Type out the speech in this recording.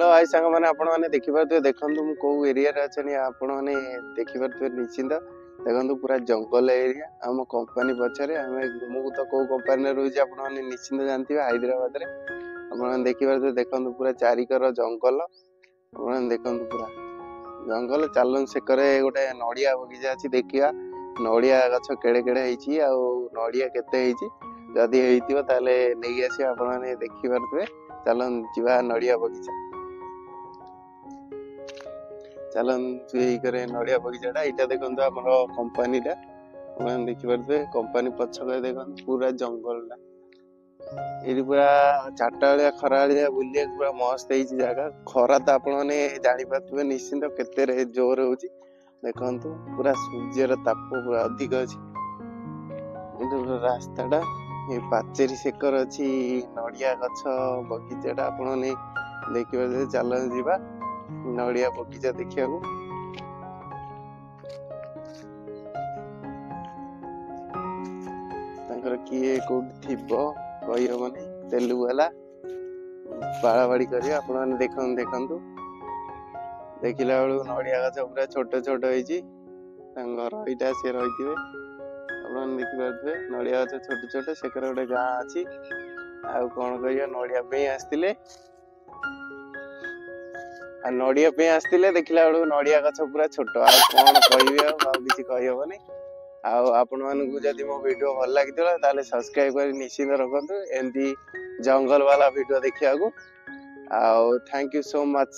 Hello भाई सांग मैंने आपण मैंने देखिपे देखु मु कौ एरिया अच्छे आपण मैंने देखिपे निश्चिंत देखो पूरा जंगल एरिया आम कंपनी पछरे आम मु तो कौ कंपनी रही आपने निश्चिंत जानते हैं हैदराबाद रे आप देखिपे देखो पूरा चारिकर जंगल आप देखो पूरा जंगल चलन से गोटे नड़िया बगीचा अच्छी देखा नड़िया गछ केड़े केड़े नड़िया केते जदि नहीं आस देखिपे चलन जीवा नड़िया बगीचा चलन नड़िया बगीचा यहाँ देखो आम कंपनी देखिपे कंपनी पछक देखो पूरा जंगल ये पूरा चार्टा बेलिया खरा बेलिया बुलिया पूरा मस्त है जगह खरा तो आपने जापारे निश्चिंत केते जोर हो देखु पूरा सूर्यर ताप पूरा अधिक अच्छी रास्ताटा पाचेरी सेकर अच्छी नड़िया गछ बगीचा आपने देखिए चलन जीवा नड़िया बगीचा देखा किए कौटी थी कही हेनी तेलुगु वाला बाड़ाबाड़ी कर देखु देखला बेलू नड़िया गछ पूरा छोट छोट घर यहाँ सी रही देखिपे नड़िया गछ छोट छोट से गोटे गाँ अच्छी आउ कौन कह नड़िया पे आसते नड़िया आसते देखला बेलू नड़िया गछ पूरा छोट आ कौन कह कही हेनी आपण मानू जदि मो वीडियो भल लगी सब्सक्राइब कर निश्चिंत रखु एमती जंगल वाला वीडियो देखा थैंक यू सो मच।